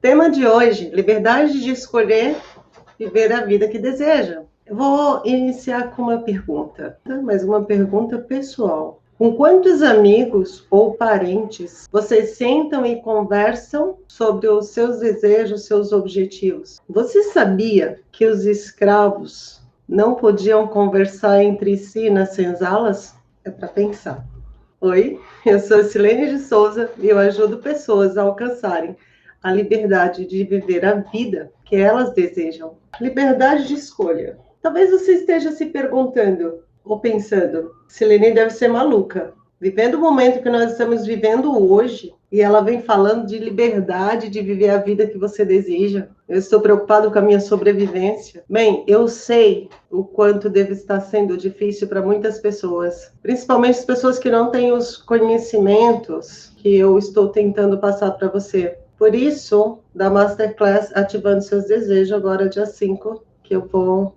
Tema de hoje: liberdade de escolher viver a vida que deseja. Eu vou iniciar com uma pergunta, mas uma pergunta pessoal. Com quantos amigos ou parentes vocês sentam e conversam sobre os seus desejos, seus objetivos? Você sabia que os escravos não podiam conversar entre si nas senzalas? É para pensar. Oi, eu sou Silene de Souza e eu ajudo pessoas a alcançarem a liberdade de viver a vida que elas desejam. Liberdade de escolha. Talvez você esteja se perguntando ou pensando, Silene deve ser maluca, vivendo o momento que nós estamos vivendo hoje, e ela vem falando de liberdade de viver a vida que você deseja. Eu estou preocupado com a minha sobrevivência. Bem, eu sei o quanto deve estar sendo difícil para muitas pessoas, principalmente as pessoas que não têm os conhecimentos que eu estou tentando passar para você. Por isso, da Masterclass Ativando Seus Desejos, agora dia 5, que eu vou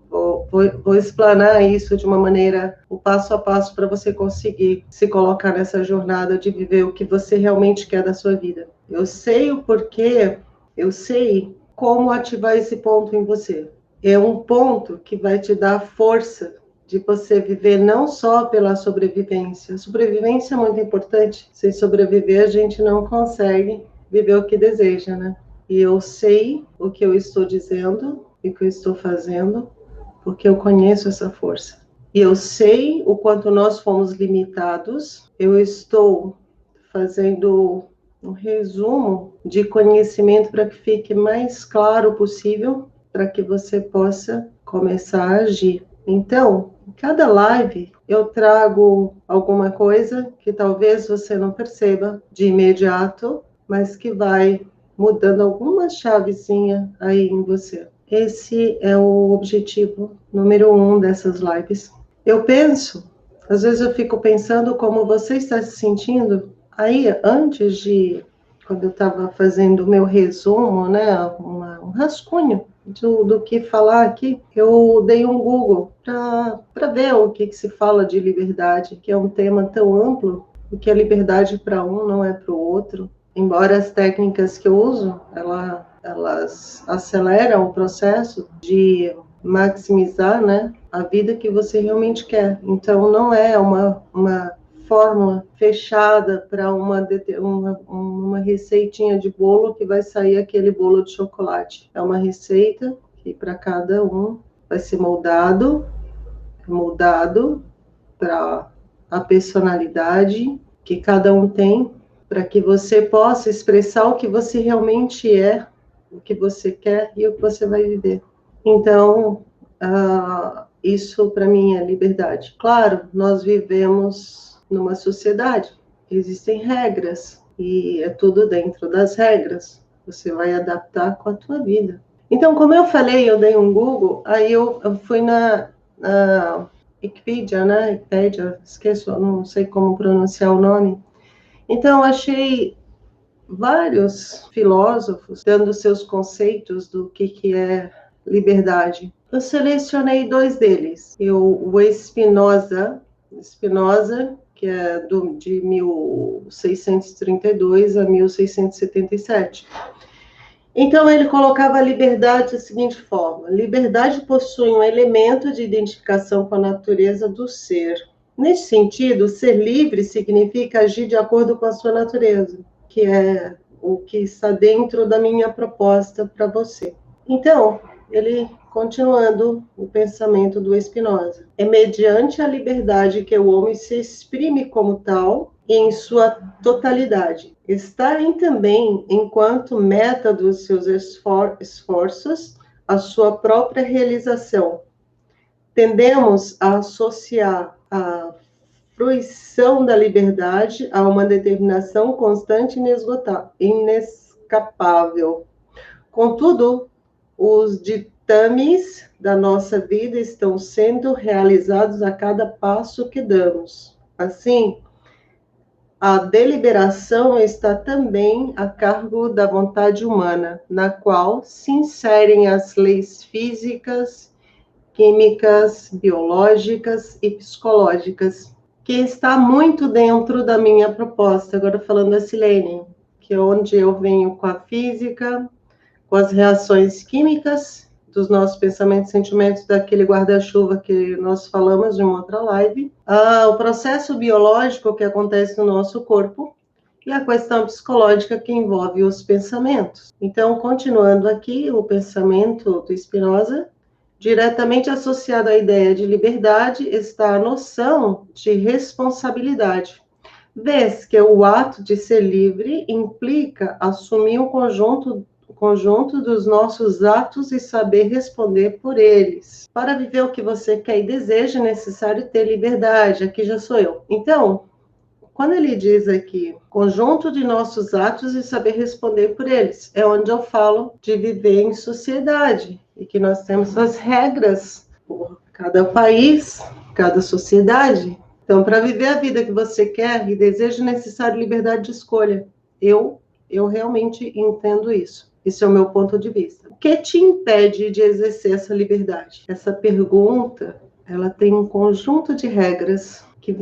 explanar isso de uma maneira, o passo a passo, para você conseguir se colocar nessa jornada de viver o que você realmente quer da sua vida. Eu sei o porquê, eu sei como ativar esse ponto em você. É um ponto que vai te dar força de você viver não só pela sobrevivência. A sobrevivência é muito importante. Sem sobreviver, a gente não consegue viver o que deseja, né? E eu sei o que eu estou dizendo e o que eu estou fazendo, porque eu conheço essa força. E eu sei o quanto nós fomos limitados. Eu estou fazendo um resumo de conhecimento para que fique mais claro possível, para que você possa começar a agir. Então, em cada live eu trago alguma coisa que talvez você não perceba de imediato, mas que vai mudando alguma chavezinha aí em você. Esse é o objetivo número 1 dessas lives. Eu penso, às vezes eu fico pensando como você está se sentindo. Aí, antes de, quando eu estava fazendo o meu resumo, né, um rascunho do que falar aqui, eu dei um Google para ver o que se fala de liberdade, que é um tema tão amplo, o que é liberdade para um não é para o outro. Embora as técnicas que eu uso, elas aceleram o processo de maximizar, né, a vida que você realmente quer. Então, não é uma fórmula fechada para uma receitinha de bolo que vai sair aquele bolo de chocolate. É uma receita que para cada um vai ser moldado para a personalidade que cada um tem, para que você possa expressar o que você realmente é, o que você quer e o que você vai viver. Então, isso para mim é liberdade. Claro, nós vivemos numa sociedade, existem regras e é tudo dentro das regras. Você vai adaptar com a tua vida. Então, como eu falei, eu dei um Google, aí eu fui na Wikipedia, né? Wikipedia, esqueço, não sei como pronunciar o nome. Então, achei vários filósofos dando seus conceitos do que é liberdade. Eu selecionei 2 deles. O Spinoza, que é de 1632 a 1677. Então, ele colocava a liberdade da seguinte forma: liberdade possui um elemento de identificação com a natureza do ser. Nesse sentido, ser livre significa agir de acordo com a sua natureza, que é o que está dentro da minha proposta para você. Então, ele, continuando o pensamento do Spinoza, é mediante a liberdade que o homem se exprime como tal em sua totalidade. Está em também, enquanto meta dos seus esforços, a sua própria realização. Tendemos a associar a fruição da liberdade a uma determinação constante e inescapável. Contudo, os ditames da nossa vida estão sendo realizados a cada passo que damos. Assim, a deliberação está também a cargo da vontade humana, na qual se inserem as leis físicas, químicas, biológicas e psicológicas, que está muito dentro da minha proposta. Agora falando da Silene, que é onde eu venho com a física, com as reações químicas dos nossos pensamentos e sentimentos, daquele guarda-chuva que nós falamos em uma outra live, o processo biológico que acontece no nosso corpo e a questão psicológica que envolve os pensamentos. Então, continuando aqui, o pensamento do Spinoza, diretamente associado à ideia de liberdade está a noção de responsabilidade. Vês que o ato de ser livre implica assumir o conjunto dos nossos atos e saber responder por eles. Para viver o que você quer e deseja, é necessário ter liberdade. Aqui já sou eu. Então, quando ele diz aqui, conjunto de nossos atos e saber responder por eles, é onde eu falo de viver em sociedade e que nós temos as regras por cada país, cada sociedade. Então, para viver a vida que você quer e deseja, é necessário liberdade de escolha. Eu realmente entendo isso. Esse é o meu ponto de vista. O que te impede de exercer essa liberdade? Essa pergunta, ela tem um conjunto de regras que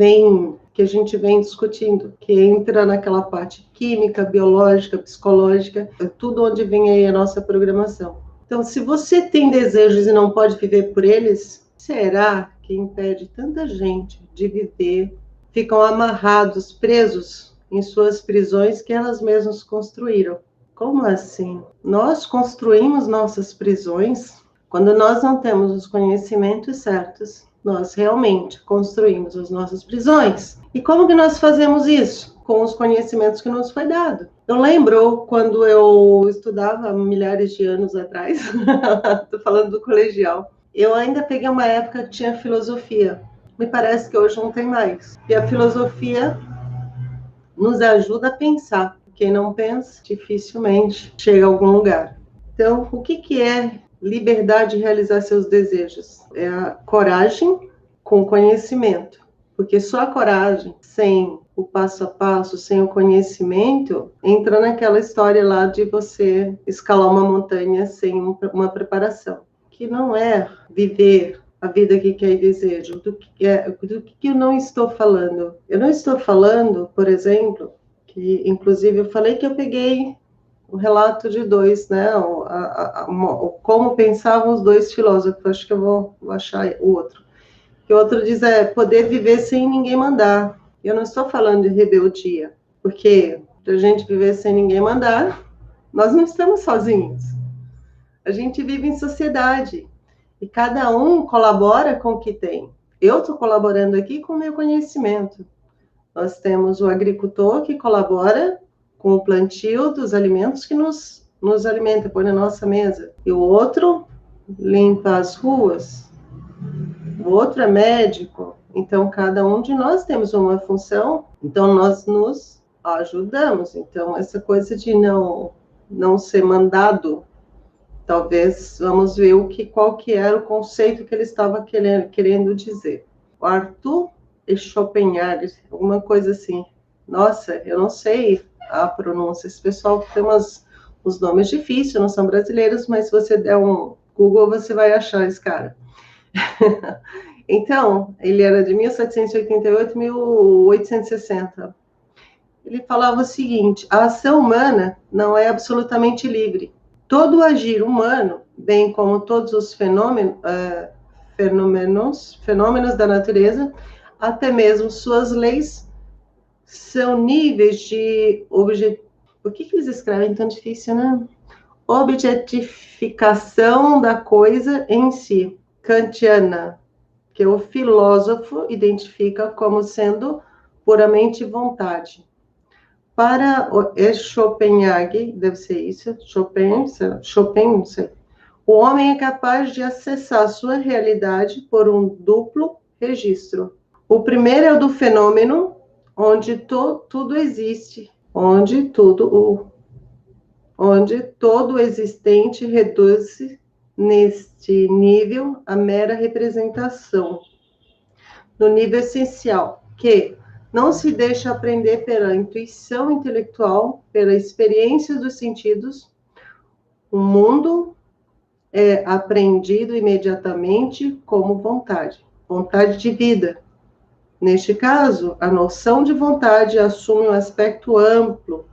a gente vem discutindo, que entra naquela parte química, biológica, psicológica, é tudo onde vem aí a nossa programação. Então, se você tem desejos e não pode viver por eles, será que impede tanta gente de viver? Ficam amarrados, presos em suas prisões que elas mesmas construíram. Como assim? Nós construímos nossas prisões quando nós não temos os conhecimentos certos. Nós realmente construímos as nossas prisões. E como que nós fazemos isso? Com os conhecimentos que nos foi dado. Eu lembro quando eu estudava milhares de anos atrás, estou falando do colegial, eu ainda peguei uma época que tinha filosofia. Me parece que hoje não tem mais. E a filosofia nos ajuda a pensar. Quem não pensa, dificilmente chega a algum lugar. Então, o que é liberdade de realizar seus desejos? É a coragem com conhecimento. Porque só a coragem, sem o passo a passo, sem o conhecimento, entra naquela história lá de você escalar uma montanha sem uma preparação. Que não é viver a vida que quer e desejo. Do que eu não estou falando? Eu não estou falando, por exemplo, que inclusive eu falei que eu peguei o relato de dois, né? Como pensavam os dois filósofos. Acho que eu vou achar o outro. Que o outro diz poder viver sem ninguém mandar. Eu não estou falando de rebeldia, porque para a gente viver sem ninguém mandar, nós não estamos sozinhos. A gente vive em sociedade e cada um colabora com o que tem. Eu estou colaborando aqui com o meu conhecimento. Nós temos o agricultor que colabora com o plantio dos alimentos que nos alimenta, põe na nossa mesa. E o outro limpa as ruas. O outro é médico. Então, cada um de nós temos uma função. Então, nós nos ajudamos. Então, essa coisa de não ser mandado, talvez vamos ver qual que era o conceito que ele estava querendo dizer. O Arthur Schopenhauer, alguma coisa assim. Nossa, eu não sei a pronúncia. Esse pessoal tem uns nomes difíceis, não são brasileiros, mas se você der um Google, você vai achar esse cara. Então, ele era de 1788 a 1860. Ele falava o seguinte: a ação humana não é absolutamente livre. Todo o agir humano, bem como todos os fenômenos da natureza, até mesmo suas leis, são níveis de Por que eles escrevem tão difícil, né? Objetificação da coisa em si, kantiana, que o filósofo identifica como sendo puramente vontade. Para Schopenhauer, deve ser isso, Chopin, não sei. O homem é capaz de acessar sua realidade por um duplo registro. O primeiro é o do fenômeno, onde tudo existe, onde todo existente reduz-se neste nível a mera representação. No nível essencial, que não se deixa aprender pela intuição intelectual, pela experiência dos sentidos, o mundo é aprendido imediatamente como vontade de vida. Neste caso, a noção de vontade assume um aspecto amplo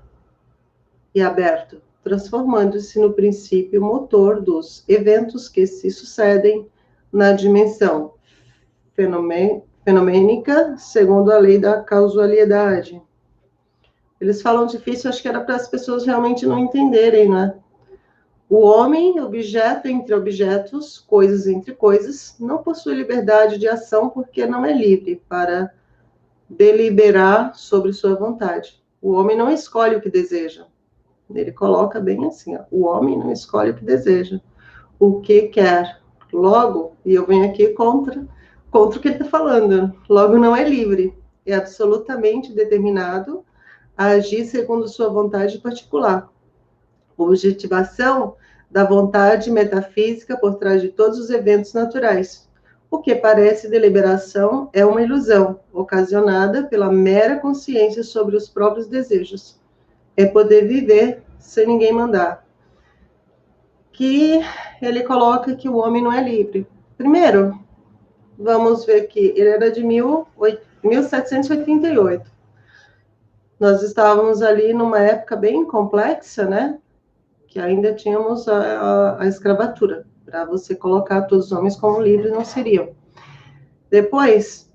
e aberto. transformando-se no princípio motor dos eventos que se sucedem na dimensão fenomênica, segundo a lei da causalidade. Eles falam difícil, acho que era para as pessoas realmente não entenderem, né? O homem, objeto entre objetos, coisas entre coisas, não possui liberdade de ação porque não é livre para deliberar sobre sua vontade. O homem não escolhe o que deseja. Ele coloca bem assim, ó, o homem não escolhe o que deseja, o que quer. Logo, e eu venho aqui contra o que ele está falando, logo não é livre, é absolutamente determinado a agir segundo sua vontade particular. Objetivação da vontade metafísica por trás de todos os eventos naturais. O que parece deliberação é uma ilusão, ocasionada pela mera consciência sobre os próprios desejos. É poder viver sem ninguém mandar. Que ele coloca que o homem não é livre. Primeiro, vamos ver que ele era de 1788. Nós estávamos ali numa época bem complexa, né? Que ainda tínhamos a escravatura. Para você colocar todos os homens como livres, não seriam. Depois,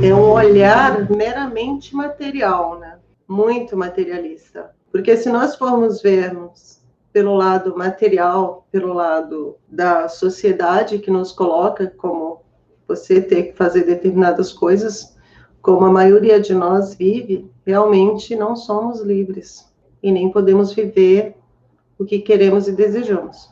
é um olhar meramente material, né? Muito materialista. Porque se nós formos vermos pelo lado material, pelo lado da sociedade que nos coloca como você ter que fazer determinadas coisas, como a maioria de nós vive, realmente não somos livres e nem podemos viver o que queremos e desejamos.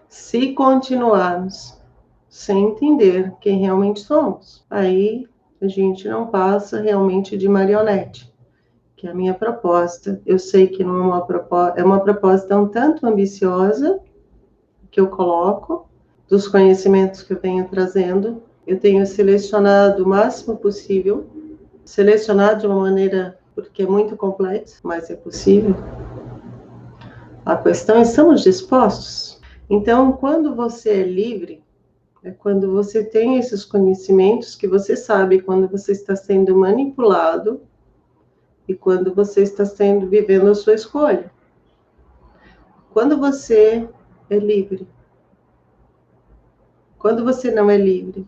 Se continuarmos sem entender quem realmente somos, aí a gente não passa realmente de marionete, que é a minha proposta. Eu sei que não é uma proposta um tanto ambiciosa que eu coloco, dos conhecimentos que eu venho trazendo. Eu tenho selecionado o máximo possível, selecionado de uma maneira, porque é muito complexo, mas é possível. A questão é, estamos dispostos? Então, quando você é livre, é quando você tem esses conhecimentos que você sabe quando você está sendo manipulado e quando você está vivendo a sua escolha. Quando você é livre. Quando você não é livre.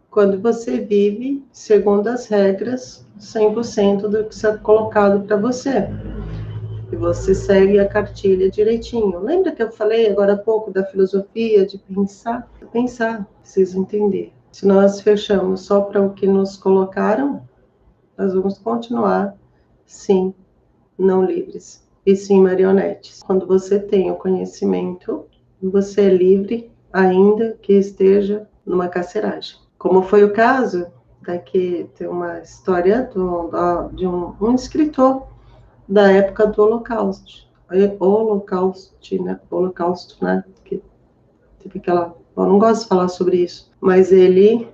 Quando você vive segundo as regras 100% do que está colocado para você. E você segue a cartilha direitinho. Lembra que eu falei agora há pouco da filosofia de pensar? Pensar, preciso entender. Se nós fechamos só para o que nos colocaram, nós vamos continuar, sim, não livres, e sim marionetes. Quando você tem o conhecimento, você é livre, ainda que esteja numa carceragem. Como foi o caso, daqui tem uma história de um escritor da época do Holocausto, né? Que teve aquela, eu não gosto de falar sobre isso, mas ele,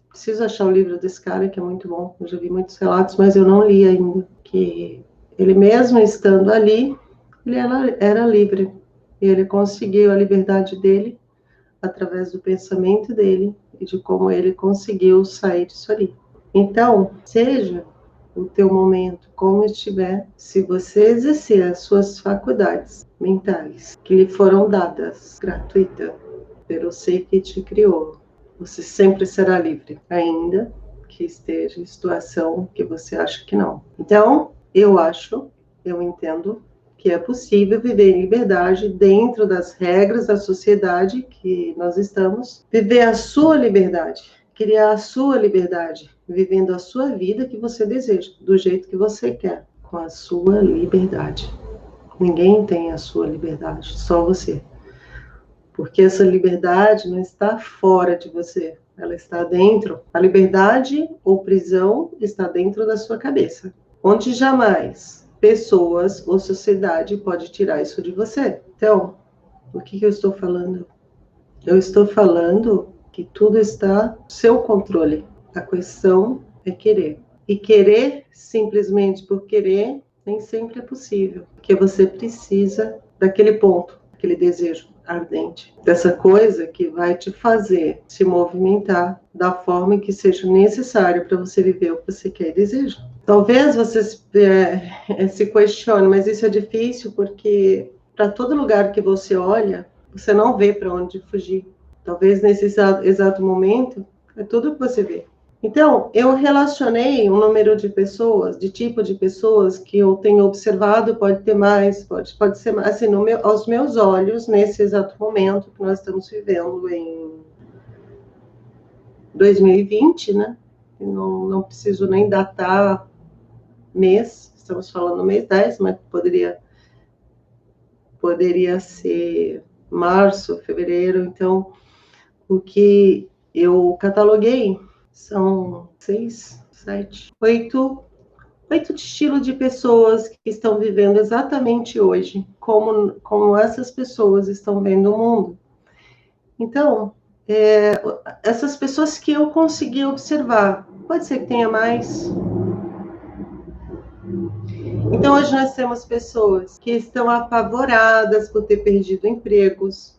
preciso achar o livro desse cara que é muito bom. Eu já vi muitos relatos, mas eu não li ainda. Que ele mesmo estando ali, ele era livre e ele conseguiu a liberdade dele através do pensamento dele e de como ele conseguiu sair disso ali. Então, seja o teu momento como estiver, se você exercer as suas faculdades mentais que lhe foram dadas gratuita pelo ser que te criou, você sempre será livre, ainda que esteja em situação que você acha que não. Então, eu entendo que é possível viver em liberdade dentro das regras da sociedade que nós estamos, viver a sua liberdade, criar a sua liberdade, vivendo a sua vida que você deseja, do jeito que você quer, com a sua liberdade. Ninguém tem a sua liberdade, só você. Porque essa liberdade não está fora de você, ela está dentro. A liberdade ou prisão está dentro da sua cabeça, onde jamais pessoas ou sociedade pode tirar isso de você. Então, o que eu estou falando? Eu estou falando que tudo está no seu controle. A questão é querer. E querer simplesmente por querer nem sempre é possível, porque você precisa daquele ponto, aquele desejo. ardente, dessa coisa que vai te fazer se movimentar da forma que seja necessária para você viver o que você quer e deseja. Talvez você se questione, mas isso é difícil porque para todo lugar que você olha, você não vê para onde fugir. Talvez nesse exato momento, é tudo que você vê. Então, eu relacionei um número de pessoas, de tipo de pessoas que eu tenho observado, pode ter mais, pode ser mais, assim, aos meus olhos, nesse exato momento que nós estamos vivendo em 2020, né? Não preciso nem datar mês, estamos falando mês 10, mas poderia ser março, fevereiro. Então, o que eu cataloguei são 6, 7, 8 estilos de pessoas que estão vivendo exatamente hoje, como essas pessoas estão vendo o mundo. Então, essas pessoas que eu consegui observar, pode ser que tenha mais. Então, hoje nós temos pessoas que estão apavoradas por ter perdido empregos,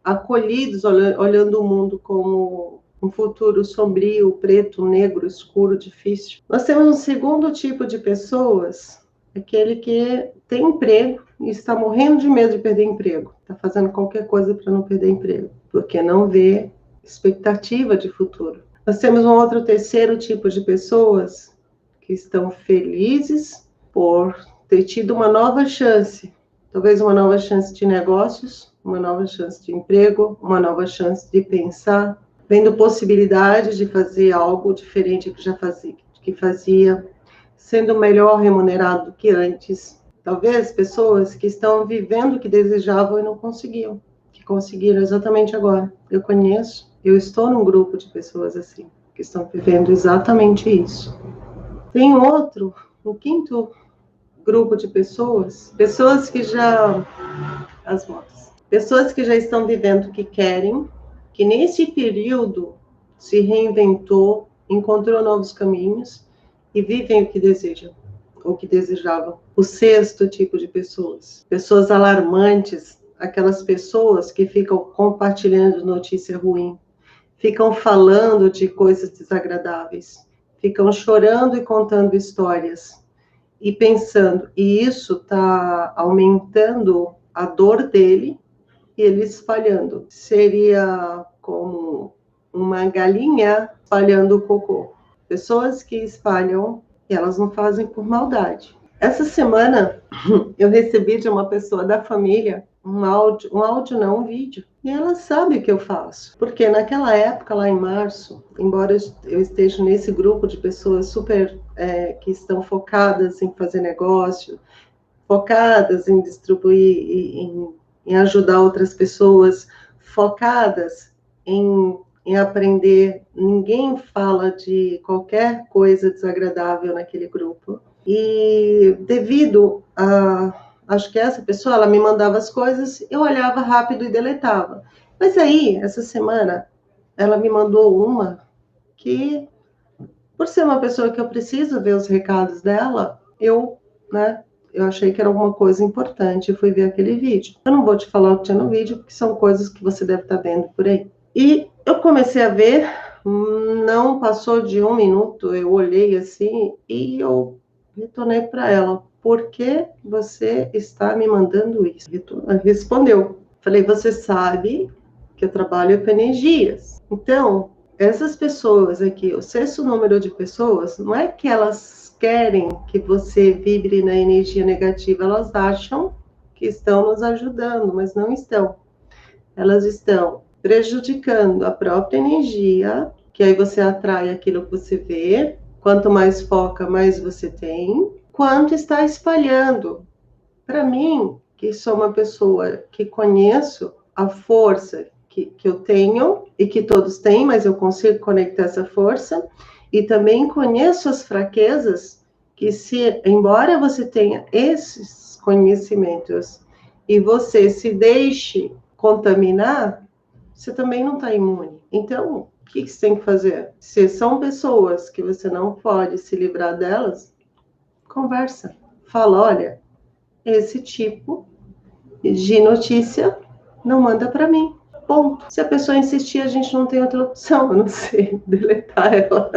acolhidos, olhando o mundo como um futuro sombrio, preto, negro, escuro, difícil. Nós temos um segundo tipo de pessoas, aquele que tem emprego e está morrendo de medo de perder emprego, está fazendo qualquer coisa para não perder emprego, porque não vê expectativa de futuro. Nós temos um outro terceiro tipo de pessoas que estão felizes por ter tido uma nova chance, talvez uma nova chance de negócios, uma nova chance de emprego, uma nova chance de pensar, vendo possibilidades de fazer algo diferente que fazia, sendo melhor remunerado do que antes. Talvez pessoas que estão vivendo o que desejavam e não conseguiam, que conseguiram exatamente agora. Eu estou num grupo de pessoas assim, que estão vivendo exatamente isso. Tem um quinto grupo de pessoas que já... Pessoas que já estão vivendo o que querem, que nesse período se reinventou, encontrou novos caminhos e vivem o que desejam, ou que desejavam. O sexto tipo de pessoas, pessoas alarmantes, aquelas pessoas que ficam compartilhando notícia ruim, ficam falando de coisas desagradáveis, ficam chorando e contando histórias e pensando, e isso está aumentando a dor dele e ele espalhando. Seria como uma galinha espalhando o cocô. Pessoas que espalham, elas não fazem por maldade. Essa semana eu recebi de uma pessoa da família um áudio não, um vídeo. E ela sabe o que eu faço. Porque naquela época, lá em março, embora eu esteja nesse grupo de pessoas super que estão focadas em fazer negócio, focadas em distribuir, em ajudar outras pessoas, focadas em aprender. Ninguém fala de qualquer coisa desagradável naquele grupo. E devido a... Acho que essa pessoa, ela me mandava as coisas, eu olhava rápido e deletava. Mas aí, essa semana, ela me mandou uma que, por ser uma pessoa que eu preciso ver os recados dela, eu achei que era alguma coisa importante e fui ver aquele vídeo. Eu não vou te falar o que tinha no vídeo, porque são coisas que você deve estar vendo por aí. E eu comecei a ver, não passou de 1 minuto, eu olhei assim e eu retornei para ela. Por que você está me mandando isso? Ela respondeu. Falei, você sabe que eu trabalho com energias. Então, essas pessoas aqui, o sexto número de pessoas, não é que elas querem que você vibre na energia negativa, elas acham que estão nos ajudando, mas não estão. Elas estão prejudicando a própria energia, que aí você atrai aquilo que você vê, quanto mais foca, mais você tem, quanto está espalhando. Para mim, que sou uma pessoa que conheço a força que eu tenho e que todos têm, mas eu consigo conectar essa força, e também conheço as fraquezas que, embora você tenha esses conhecimentos e você se deixe contaminar, você também não está imune. Então, o que você tem que fazer? Se são pessoas que você não pode se livrar delas, conversa. Fala, olha, esse tipo de notícia não manda para mim. Ponto. Se a pessoa insistir, a gente não tem outra opção, a não ser deletar ela.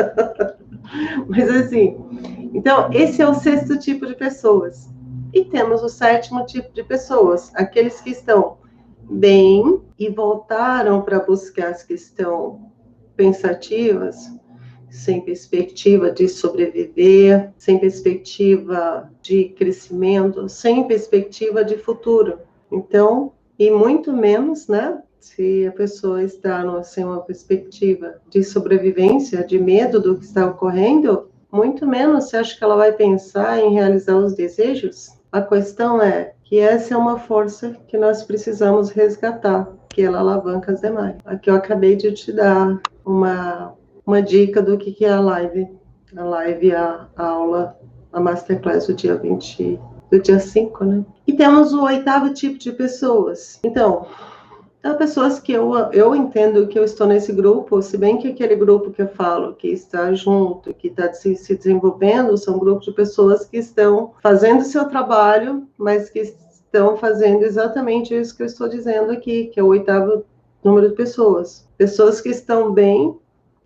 Mas assim, então esse é o 6º tipo de pessoas. E temos o 7º tipo de pessoas, aqueles que estão bem e voltaram para buscar as que estão pensativas, sem perspectiva de sobreviver, sem perspectiva de crescimento, sem perspectiva de futuro. Então, e muito menos, né? Se a pessoa está sem uma perspectiva de sobrevivência, de medo do que está ocorrendo, muito menos você acha que ela vai pensar em realizar os desejos. A questão é que essa é uma força que nós precisamos resgatar, que ela alavanca as demais. Aqui eu acabei de te dar uma dica do que é a live. A live, a aula, a masterclass do dia 5, né? E temos o 8º tipo de pessoas. Então, são pessoas que eu entendo que eu estou nesse grupo, se bem que aquele grupo que eu falo, que está junto, que está se desenvolvendo, são grupos de pessoas que estão fazendo o seu trabalho, mas que estão fazendo exatamente isso que eu estou dizendo aqui, que é o 8º número de pessoas. Pessoas que estão bem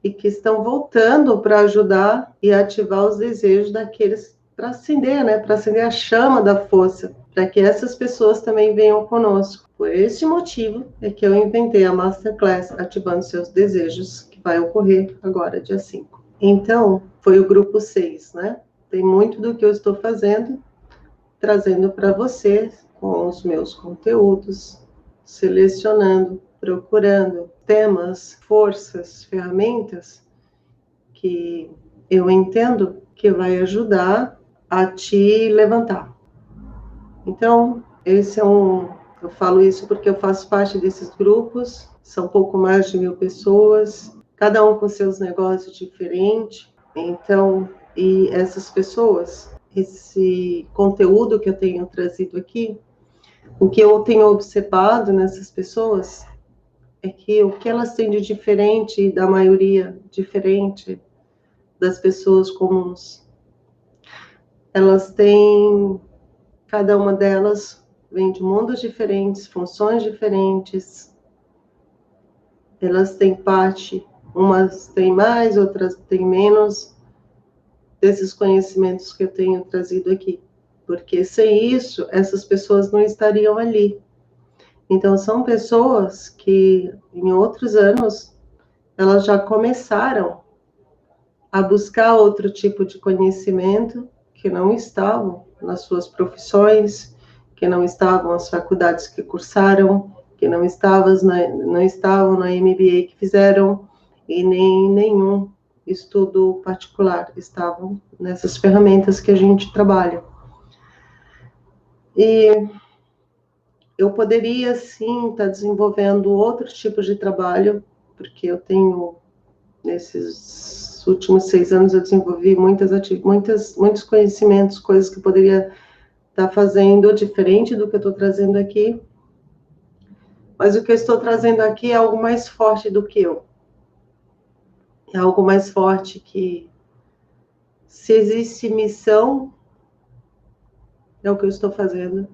e que estão voltando para ajudar e ativar os desejos daqueles, para acender, né? Para acender a chama da força, para que essas pessoas também venham conosco. Por esse motivo é que eu inventei a Masterclass Ativando Seus Desejos, que vai ocorrer agora, dia 5. Então, foi o grupo 6, né? Tem muito do que eu estou fazendo, trazendo para vocês com os meus conteúdos, selecionando, procurando temas, forças, ferramentas que eu entendo que vai ajudar a te levantar. Então, eu falo isso porque eu faço parte desses grupos, são pouco mais de 1000 pessoas, cada um com seus negócios diferentes. Então, e essas pessoas, esse conteúdo que eu tenho trazido aqui, o que eu tenho observado nessas pessoas é que o que elas têm de diferente da maioria, diferente das pessoas comuns, elas têm, cada uma delas vem de mundos diferentes, funções diferentes, elas têm parte, umas têm mais, outras têm menos, desses conhecimentos que eu tenho trazido aqui, porque sem isso, essas pessoas não estariam ali. Então, são pessoas que, em outros anos, elas já começaram a buscar outro tipo de conhecimento que não estavam nas suas profissões, que não estavam nas faculdades que cursaram, que não estavam na MBA que fizeram, e nem nenhum estudo particular, estavam nessas ferramentas que a gente trabalha. E eu poderia, sim, estar desenvolvendo outros tipos de trabalho, porque eu tenho, nesses últimos 6 anos, eu desenvolvi muitos conhecimentos, coisas que eu poderia estar fazendo diferente do que eu estou trazendo aqui. Mas o que eu estou trazendo aqui é algo mais forte do que eu. É algo mais forte que, se existe missão, é o que eu estou fazendo.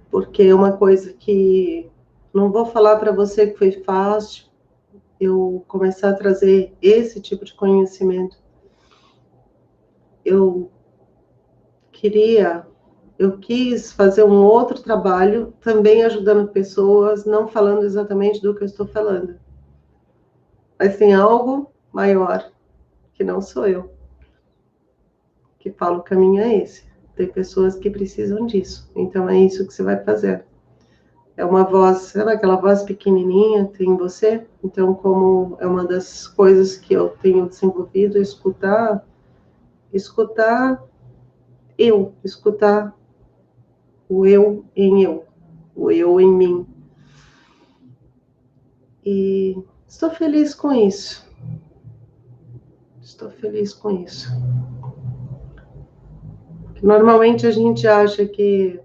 Porque é uma coisa que não vou falar para você que foi fácil eu começar a trazer esse tipo de conhecimento. Eu quis fazer um outro trabalho, também ajudando pessoas, não falando exatamente do que eu estou falando. Mas tem algo maior, que não sou eu, que fala o caminho é esse. Tem pessoas que precisam disso, então é isso que você vai fazer. É uma voz, sabe aquela voz pequenininha que tem em você? Então, como é uma das coisas que eu tenho desenvolvido, escutar o eu em eu, o eu em mim. E estou feliz com isso. Estou feliz com isso. Normalmente a gente acha que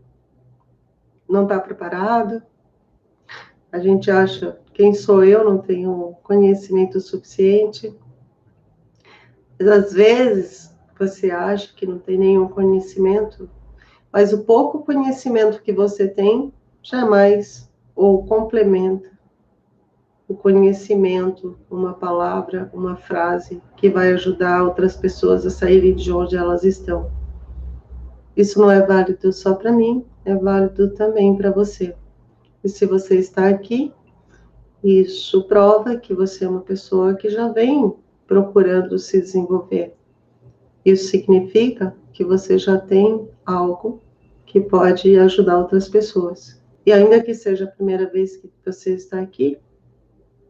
não está preparado, a gente acha, quem sou eu, não tenho conhecimento suficiente. Mas às vezes você acha que não tem nenhum conhecimento, mas o pouco conhecimento que você tem jamais ou complementa o conhecimento, uma palavra, uma frase que vai ajudar outras pessoas a saírem de onde elas estão. Isso não é válido só para mim, é válido também para você. E se você está aqui, isso prova que você é uma pessoa que já vem procurando se desenvolver. Isso significa que você já tem algo que pode ajudar outras pessoas. E ainda que seja a primeira vez que você está aqui,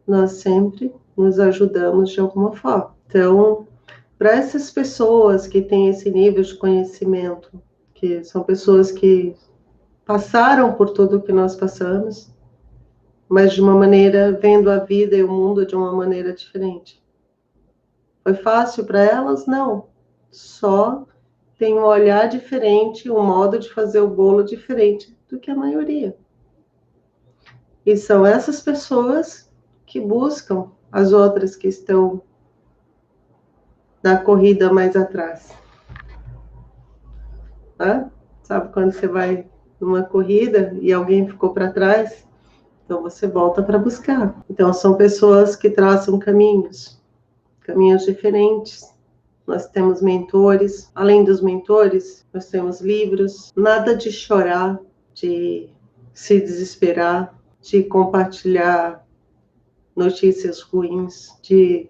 nós sempre nos ajudamos de alguma forma. Então, para essas pessoas que têm esse nível de conhecimento, que são pessoas que passaram por tudo o que nós passamos, mas de uma maneira, vendo a vida e o mundo de uma maneira diferente. Foi fácil para elas? Não. Só tem um olhar diferente, um modo de fazer o bolo diferente do que a maioria. E são essas pessoas que buscam as outras que estão na corrida mais atrás. Tá? Sabe quando você vai numa corrida e alguém ficou para trás? Então você volta para buscar. Então são pessoas que traçam caminhos diferentes. Nós temos mentores. Além dos mentores, nós temos livros. Nada de chorar, de se desesperar, de compartilhar notícias ruins, de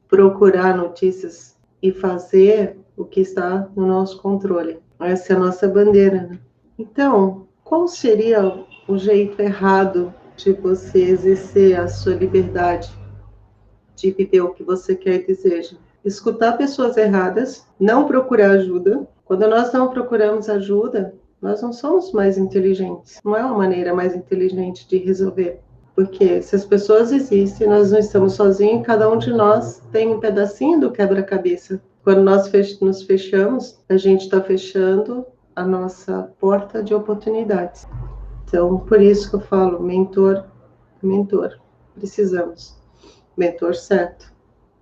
procurar notícias e fazer o que está no nosso controle. Essa é a nossa bandeira, né? Então, qual seria o jeito errado de você exercer a sua liberdade de viver o que você quer e deseja? Escutar pessoas erradas, não procurar ajuda. Quando nós não procuramos ajuda, nós não somos mais inteligentes. Não é uma maneira mais inteligente de resolver. Porque se as pessoas existem, nós não estamos sozinhos, cada um de nós tem um pedacinho do quebra-cabeça. Quando nós nos fechamos, a gente está fechando a nossa porta de oportunidades. Então, por isso que eu falo, mentor, precisamos. Mentor certo,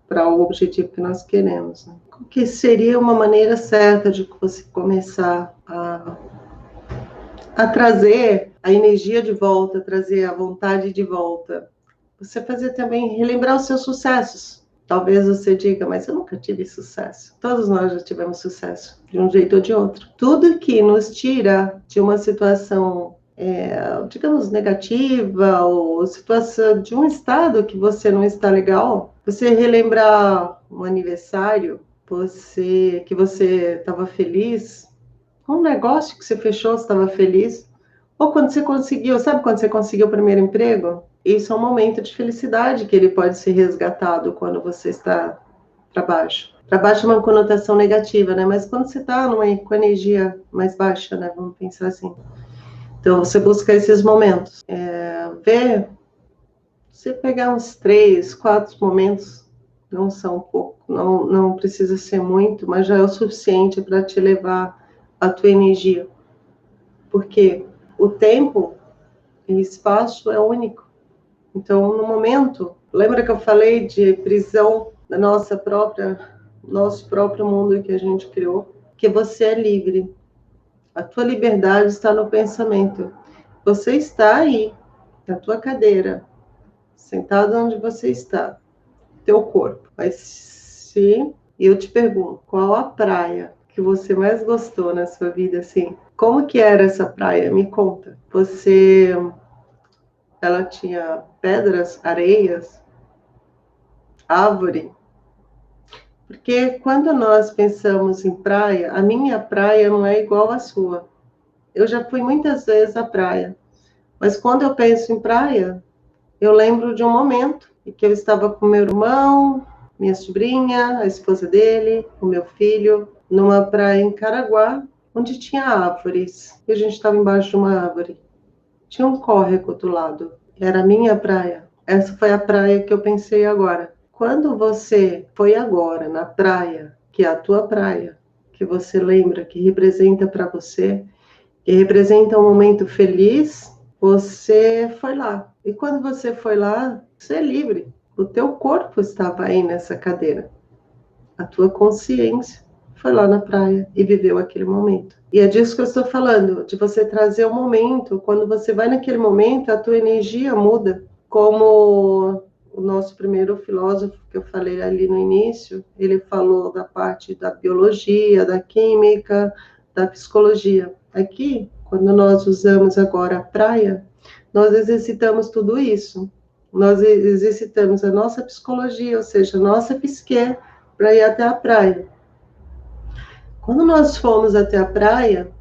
para o objetivo que nós queremos. Né? O que seria uma maneira certa de você começar a trazer a energia de volta, trazer a vontade de volta? Você fazer também, relembrar os seus sucessos. Talvez você diga, mas eu nunca tive sucesso. Todos nós já tivemos sucesso, de um jeito ou de outro. Tudo que nos tira de uma situação, digamos, negativa, ou situação de um estado que você não está legal, você relembrar um aniversário, que você estava feliz, um negócio que você fechou, você estava feliz, ou quando você conseguiu, sabe quando você conseguiu o primeiro emprego? Isso é um momento de felicidade que ele pode ser resgatado quando você está para baixo. Para baixo é uma conotação negativa, né? Mas quando você está com energia mais baixa, né? Vamos pensar assim. Então, você busca esses momentos. Você pegar uns 3, 4 momentos, não são pouco, não precisa ser muito, mas já é o suficiente para te levar a tua energia. Porque o tempo e espaço é único. Então, no momento, lembra que eu falei de prisão da nosso próprio mundo que a gente criou? Que você é livre. A tua liberdade está no pensamento. Você está aí, na tua cadeira, sentado onde você está, teu corpo. Mas se eu te pergunto, qual a praia que você mais gostou na sua vida, assim? Como que era essa praia? Me conta. Ela tinha pedras, areias, árvore. Porque quando nós pensamos em praia, a minha praia não é igual à sua. Eu já fui muitas vezes à praia, mas quando eu penso em praia, eu lembro de um momento em que eu estava com meu irmão, minha sobrinha, a esposa dele, o meu filho, numa praia em Caraguá, onde tinha árvores. E a gente estava embaixo de uma árvore. Tinha um córrego do lado. Era a minha praia. Essa foi a praia que eu pensei agora. Quando você foi agora na praia, que é a tua praia, que você lembra, que representa para você, que representa um momento feliz, você foi lá. E quando você foi lá, você é livre. O teu corpo estava aí nessa cadeira. A tua consciência. foi lá na praia e viveu aquele momento. E é disso que eu estou falando, de você trazer o momento. Quando você vai naquele momento, a tua energia muda. Como o nosso primeiro filósofo que eu falei ali no início, ele falou da parte da biologia, da química, da psicologia. Aqui, quando nós usamos agora a praia, nós exercitamos tudo isso. Nós exercitamos a nossa psicologia, ou seja, a nossa psique, para ir até a praia. Quando nós fomos até a praia,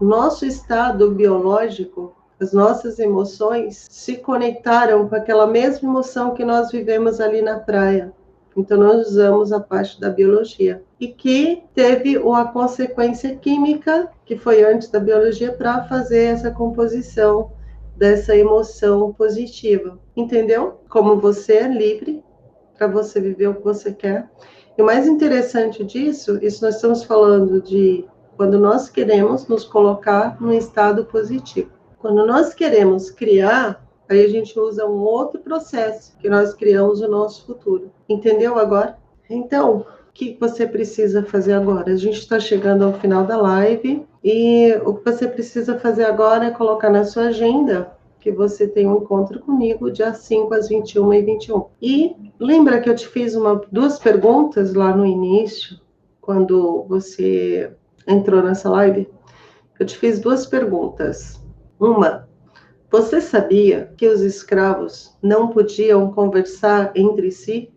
o nosso estado biológico, as nossas emoções se conectaram com aquela mesma emoção que nós vivemos ali na praia. Então, nós usamos a parte da biologia. E que teve uma consequência química, que foi antes da biologia, para fazer essa composição dessa emoção positiva. Entendeu? Como você é livre para você viver o que você quer. E o mais interessante disso, isso nós estamos falando de quando nós queremos nos colocar num estado positivo. Quando nós queremos criar, aí a gente usa um outro processo, que nós criamos o nosso futuro. Entendeu agora? Então, o que você precisa fazer agora? A gente está chegando ao final da live e o que você precisa fazer agora é colocar na sua agenda que você tem um encontro comigo dia 5 às 21h21. E lembra que eu te fiz duas perguntas lá no início, quando você entrou nessa live? Eu te fiz duas perguntas. Uma, você sabia que os escravos não podiam conversar entre si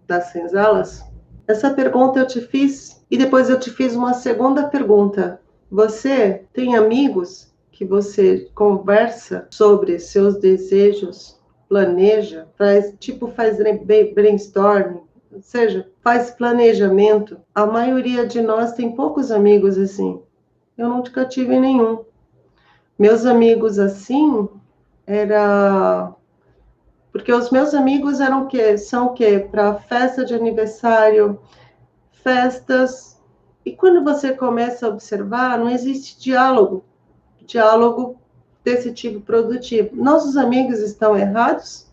nas senzalas? Essa pergunta eu te fiz e depois eu te fiz uma segunda pergunta. Você tem amigos que você conversa sobre seus desejos, planeja, faz brainstorming, ou seja, faz planejamento? A maioria de nós tem poucos amigos assim. Eu nunca tive nenhum. Meus amigos assim era porque os meus amigos eram o quê? São o quê? Para festa de aniversário, festas. E quando você começa a observar, não existe diálogo desse tipo produtivo. Nossos amigos estão errados?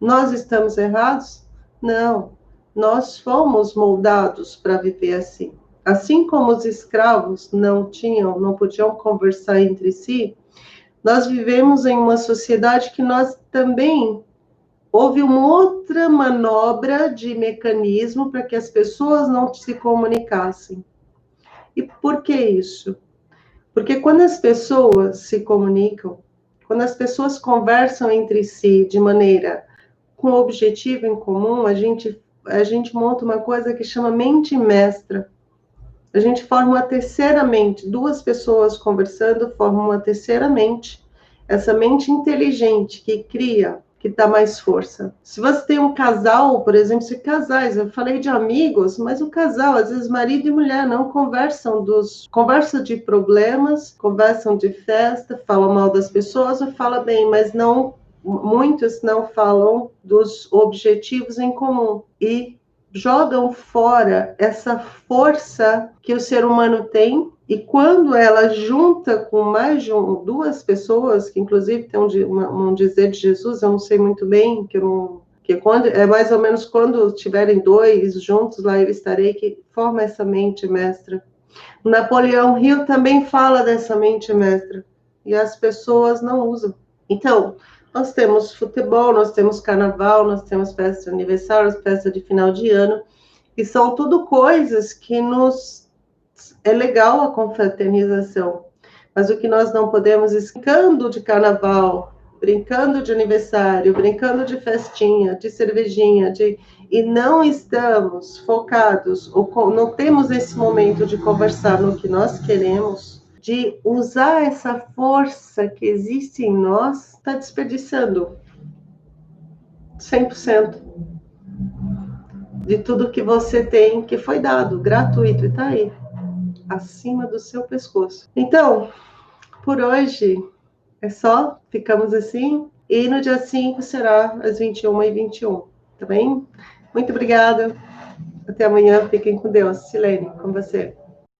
Nós estamos errados? Não. Nós fomos moldados para viver assim. Assim como os escravos não podiam conversar entre si, nós vivemos em uma sociedade que nós também houve uma outra manobra de mecanismo para que as pessoas não se comunicassem. E por que isso? Porque quando as pessoas se comunicam, quando as pessoas conversam entre si de maneira com objetivo em comum, a gente monta uma coisa que chama mente mestra. A gente forma uma terceira mente. Duas pessoas conversando formam uma terceira mente. Essa mente inteligente que cria, que dá mais força. Se você tem um casal, por exemplo, se casais, eu falei de amigos, mas o casal, às vezes marido e mulher, não conversam conversa de problemas, conversam de festa, falam mal das pessoas ou falam bem, mas muitos não falam dos objetivos em comum. E jogam fora essa força que o ser humano tem, e quando ela junta com mais de duas pessoas, que inclusive tem um dizer de Jesus, eu não sei muito bem, que quando, é mais ou menos quando tiverem dois juntos, lá eu estarei, que forma essa mente mestra. Napoleão Hill também fala dessa mente mestra, e as pessoas não usam. Então, nós temos futebol, nós temos carnaval, nós temos festa de aniversário, festa de final de ano, que são tudo coisas que é legal a confraternização, mas o que nós não podemos, brincando de carnaval, brincando de aniversário, brincando de festinha, de cervejinha, e não estamos focados, ou não temos esse momento de conversar no que nós queremos, de usar essa força que existe em nós, está desperdiçando 100% de tudo que você tem, que foi dado, gratuito, e está aí, acima do seu pescoço. Então, por hoje é só, ficamos assim, e no dia 5 será às 21h21, tá bem? Muito obrigada, até amanhã, fiquem com Deus. Silene, com você.